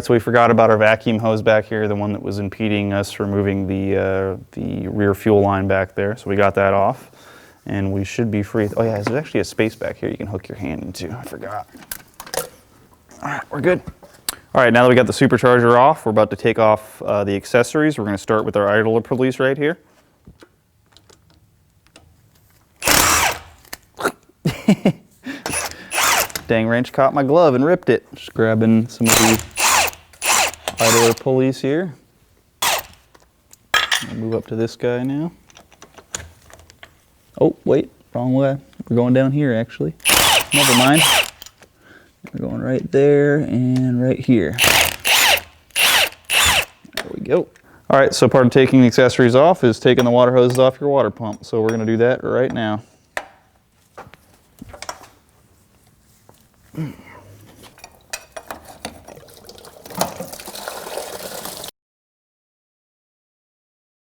So we forgot about our vacuum hose back here, the one that was impeding us removing the rear fuel line back there. So we got that off, and we should be free. Oh yeah, there's actually a space back here you can hook your hand into. I forgot. All right, we're good. All right, now that we got the supercharger off, we're about to take off the accessories. We're going to start with our idler police right here. Dang wrench caught my glove and ripped it. Just grabbing some of the idler pulleys here. I'll move up to this guy now. Oh, wait, wrong way. We're going down here, actually. Never mind. We're going right there and right here. There we go. All right, so part of taking the accessories off is taking the water hoses off your water pump. So we're going to do that right now.